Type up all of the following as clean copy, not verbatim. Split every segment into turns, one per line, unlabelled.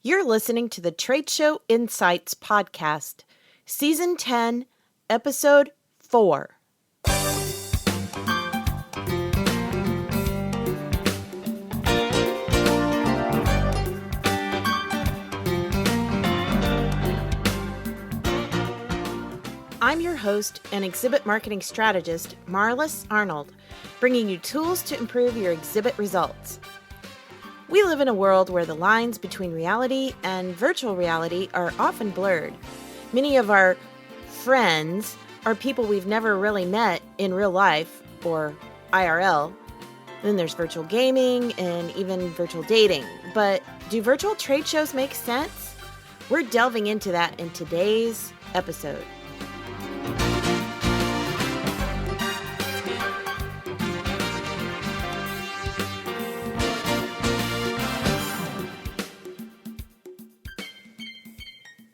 You're listening to the Trade Show Insights Podcast, Season 10, Episode 4. I'm your host and exhibit marketing strategist, Marlis Arnold, bringing you tools to improve your exhibit results. We live in a world where the lines between reality and virtual reality are often blurred. Many of our friends are people we've never really met in real life, or IRL. Then there's virtual gaming and even virtual dating. But do virtual trade shows make sense? We're delving into that in today's episode.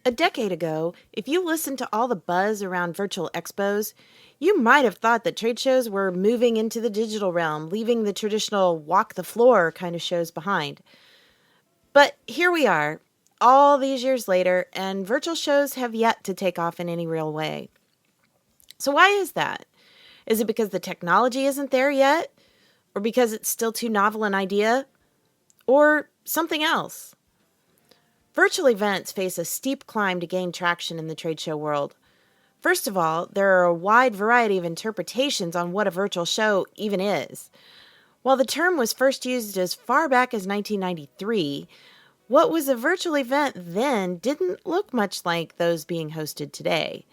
A decade ago, if you listened to all the buzz around virtual expos, you might have thought that trade shows were moving into the digital realm, leaving the traditional walk the floor kind of shows behind. But here we are, all these years later, and virtual shows have yet to take off in any real way. So why is that? Is it because the technology isn't there yet? Or because it's still too novel an idea? Or something else? Virtual events face a steep climb to gain traction in the trade show world. First of all, there are a wide variety of interpretations on what a virtual show even is. While the term was first used as far back as 1993, what was a virtual event then didn't look much like those being hosted today.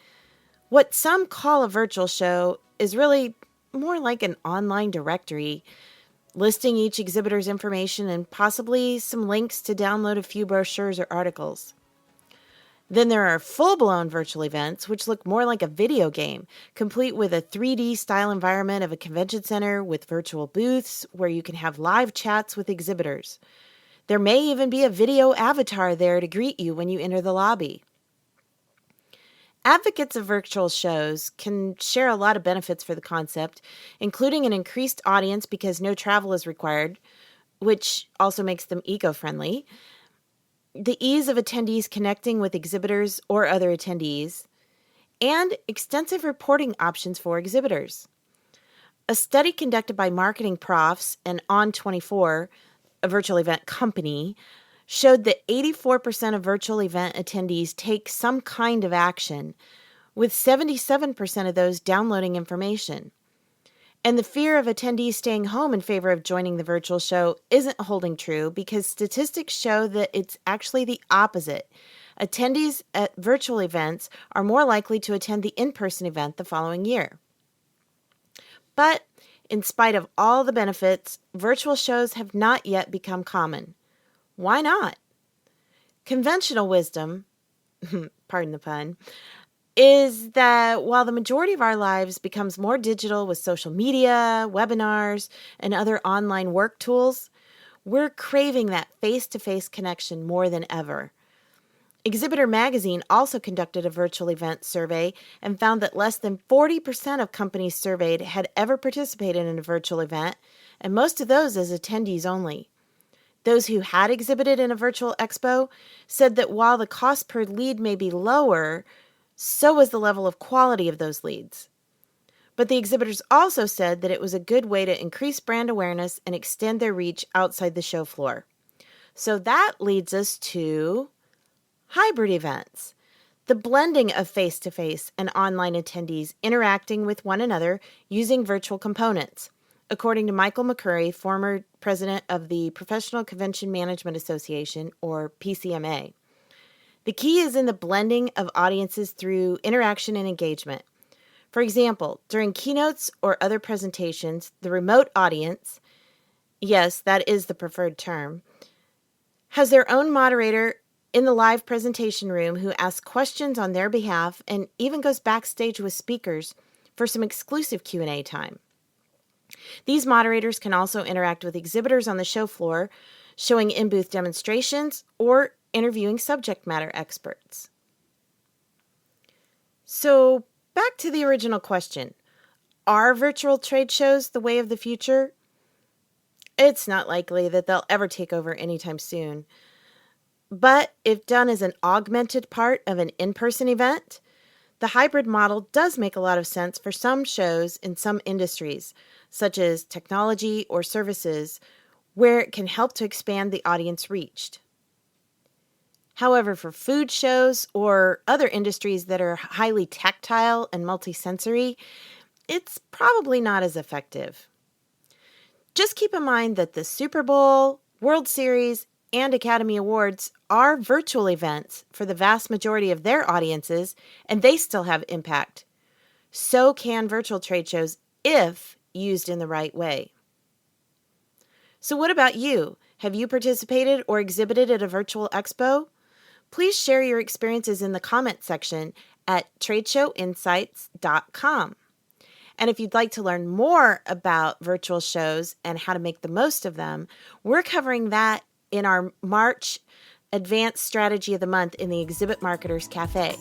What some call a virtual show is really more like an online directory, listing each exhibitor's information and possibly some links to download a few brochures or articles. Then there are full-blown virtual events, which look more like a video game, complete with a 3D style environment of a convention center with virtual booths where you can have live chats with exhibitors. There may even be a video avatar there to greet you when you enter the lobby. Advocates of virtual shows can share a lot of benefits for the concept, including an increased audience because no travel is required, which also makes them eco-friendly, the ease of attendees connecting with exhibitors or other attendees, and extensive reporting options for exhibitors. A study conducted by Marketing Profs and On24, a virtual event company, showed that 84% of virtual event attendees take some kind of action, with 77% of those downloading information. And the fear of attendees staying home in favor of joining the virtual show isn't holding true because statistics show that it's actually the opposite. Attendees at virtual events are more likely to attend the in-person event the following year. But in spite of all the benefits, virtual shows have not yet become common. Why not? Conventional wisdom, pardon the pun, is that while the majority of our lives becomes more digital with social media, webinars, and other online work tools, we're craving that face-to-face connection more than ever. Exhibitor Magazine also conducted a virtual event survey and found that less than 40% of companies surveyed had ever participated in a virtual event, and most of those as attendees only. Those who had exhibited in a virtual expo said that while the cost per lead may be lower, so was the level of quality of those leads. But the exhibitors also said that it was a good way to increase brand awareness and extend their reach outside the show floor. So that leads us to hybrid events, the blending of face-to-face and online attendees interacting with one another using virtual components. According to Michael McCurry, former president of the Professional Convention Management Association, or PCMA. The key is in the blending of audiences through interaction and engagement. For example, during keynotes or other presentations, the remote audience, yes, that is the preferred term, has their own moderator in the live presentation room who asks questions on their behalf and even goes backstage with speakers for some exclusive Q&A time. These moderators can also interact with exhibitors on the show floor, showing in-booth demonstrations or interviewing subject matter experts. So, back to the original question. Are virtual trade shows the way of the future? It's not likely that they'll ever take over anytime soon. But if done as an augmented part of an in-person event, the hybrid model does make a lot of sense for some shows in some industries, such as technology or services, where it can help to expand the audience reached. However, for food shows or other industries that are highly tactile and multisensory, it's probably not as effective. Just keep in mind that the Super Bowl, World Series, and Academy Awards are virtual events for the vast majority of their audiences, and they still have impact. So can virtual trade shows if used in the right way. So what about you? Have you participated or exhibited at a virtual expo? Please share your experiences in the comment section at tradeshowinsights.com. And if you'd like to learn more about virtual shows and how to make the most of them, we're covering that in our March Advanced Strategy of the Month in the Exhibit Marketers Cafe.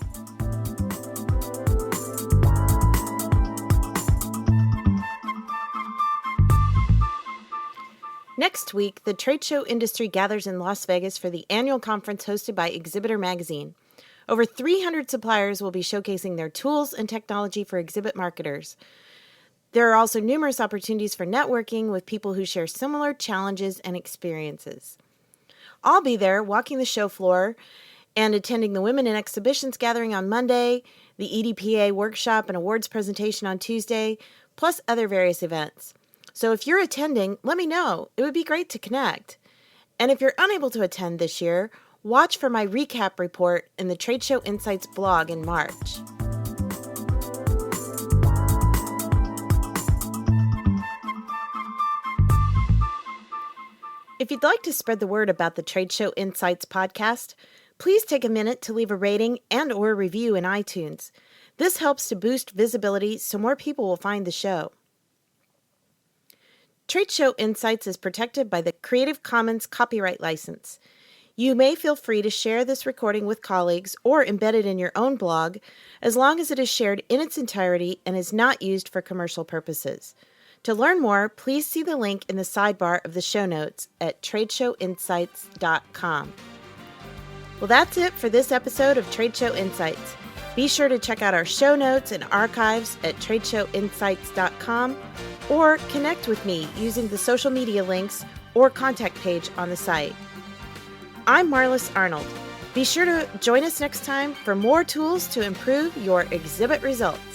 Next week, the trade show industry gathers in Las Vegas for the annual conference hosted by Exhibitor Magazine. Over 300 suppliers will be showcasing their tools and technology for exhibit marketers. There are also numerous opportunities for networking with people who share similar challenges and experiences. I'll be there walking the show floor and attending the Women in Exhibitions gathering on Monday, the EDPA workshop and awards presentation on Tuesday, plus other various events. So if you're attending, let me know. It would be great to connect. And if you're unable to attend this year, watch for my recap report in the Trade Show Insights blog in March. If you'd like to spread the word about the Trade Show Insights podcast, please take a minute to leave a rating and/or review in iTunes. This helps to boost visibility so more people will find the show. Trade Show Insights is protected by the Creative Commons copyright license. You may feel free to share this recording with colleagues or embed it in your own blog, as long as it is shared in its entirety and is not used for commercial purposes. To learn more, please see the link in the sidebar of the show notes at tradeshowinsights.com. Well, that's it for this episode of Trade Show Insights. Be sure to check out our show notes and archives at tradeshowinsights.com or connect with me using the social media links or contact page on the site. I'm Marlis Arnold. Be sure to join us next time for more tools to improve your exhibit results.